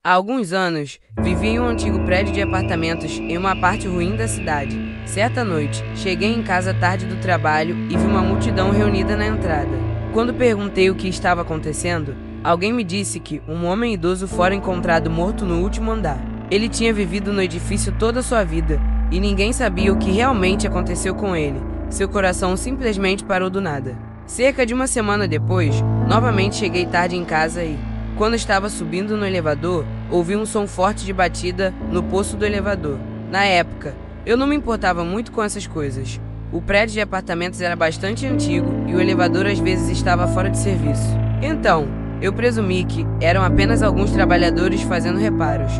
Há alguns anos, vivia em um antigo prédio de apartamentos em uma parte ruim da cidade. Certa noite, cheguei em casa tarde do trabalho e vi uma multidão reunida na entrada. Quando perguntei o que estava acontecendo, alguém me disse que um homem idoso fora encontrado morto no último andar. Ele tinha vivido no edifício toda a sua vida e ninguém sabia o que realmente aconteceu com ele. Seu coração simplesmente parou do nada. Cerca de uma semana depois, novamente cheguei tarde em casa e, quando estava subindo no elevador, ouvi um som forte de batida no poço do elevador. Na época, eu não me importava muito com essas coisas. O prédio de apartamentos era bastante antigo e o elevador às vezes estava fora de serviço. Então, eu presumi que eram apenas alguns trabalhadores fazendo reparos.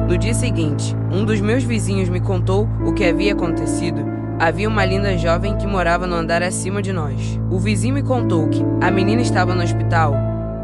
No dia seguinte, um dos meus vizinhos me contou o que havia acontecido. Havia uma linda jovem que morava no andar acima de nós. O vizinho me contou que a menina estava no hospital.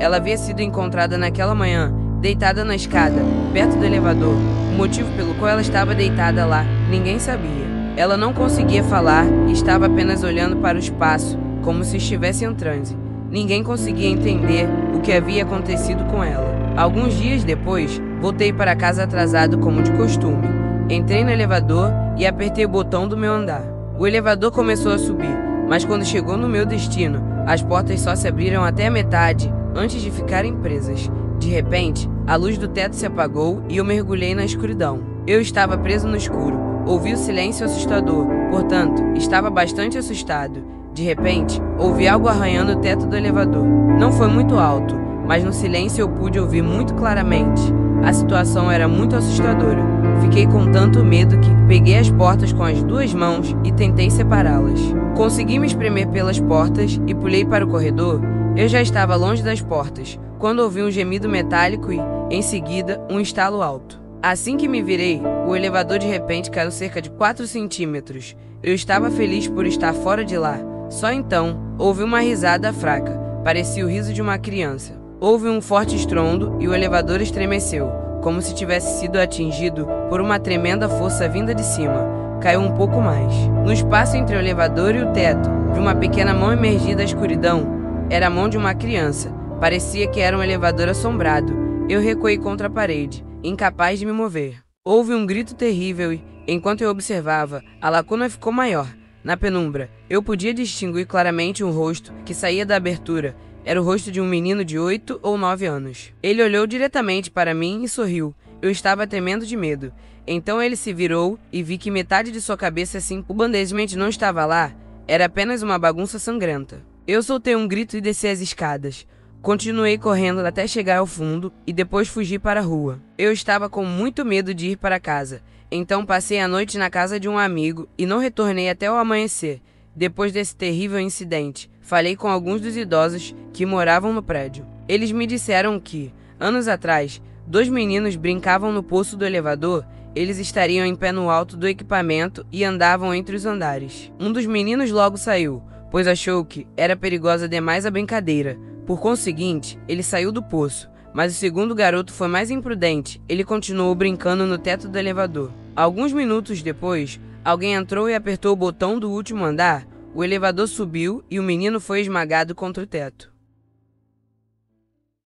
Ela havia sido encontrada naquela manhã, deitada na escada, perto do elevador. O motivo pelo qual ela estava deitada lá, ninguém sabia. Ela não conseguia falar e estava apenas olhando para o espaço, como se estivesse em transe. Ninguém conseguia entender o que havia acontecido com ela. Alguns dias depois, voltei para casa atrasado como de costume. Entrei no elevador e apertei o botão do meu andar. O elevador começou a subir, mas quando chegou no meu destino, as portas só se abriram até a metade, antes de ficarem presas. De repente, a luz do teto se apagou e eu mergulhei na escuridão. Eu estava preso no escuro, ouvi o silêncio assustador, portanto, estava bastante assustado. De repente, ouvi algo arranhando o teto do elevador. Não foi muito alto, mas no silêncio eu pude ouvir muito claramente. A situação era muito assustadora. Fiquei com tanto medo que peguei as portas com as duas mãos e tentei separá-las. Consegui me espremer pelas portas e pulei para o corredor. Eu já estava longe das portas, quando ouvi um gemido metálico e, em seguida, um estalo alto. Assim que me virei, o elevador de repente caiu cerca de 4 centímetros. Eu estava feliz por estar fora de lá. Só então, ouvi uma risada fraca. Parecia o riso de uma criança. Houve um forte estrondo e o elevador estremeceu, como se tivesse sido atingido por uma tremenda força vinda de cima. Caiu um pouco mais. No espaço entre o elevador e o teto, vi uma pequena mão emergir da escuridão. Era a mão de uma criança. Parecia que era um elevador assombrado. Eu recuei contra a parede, incapaz de me mover. Houve um grito terrível e, enquanto eu observava, a lacuna ficou maior. Na penumbra, eu podia distinguir claramente um rosto que saía da abertura. Era o rosto de um menino de 8 ou 9 anos. Ele olhou diretamente para mim e sorriu. Eu estava tremendo de medo. Então ele se virou e vi que metade de sua cabeça simplesmente não estava lá. Era apenas uma bagunça sangrenta. Eu soltei um grito e desci as escadas. Continuei correndo até chegar ao fundo e depois fugi para a rua. Eu estava com muito medo de ir para casa. Então passei a noite na casa de um amigo e não retornei até o amanhecer. Depois desse terrível incidente, falei com alguns dos idosos que moravam no prédio. Eles me disseram que, anos atrás, 2 meninos brincavam no poço do elevador. Eles estariam em pé no alto do equipamento e andavam entre os andares. Um dos meninos logo saiu, pois achou que era perigosa demais a brincadeira. Por conseguinte, ele saiu do poço, mas o segundo garoto foi mais imprudente. Ele continuou brincando no teto do elevador. Alguns minutos depois, alguém entrou e apertou o botão do último andar. O elevador subiu e o menino foi esmagado contra o teto.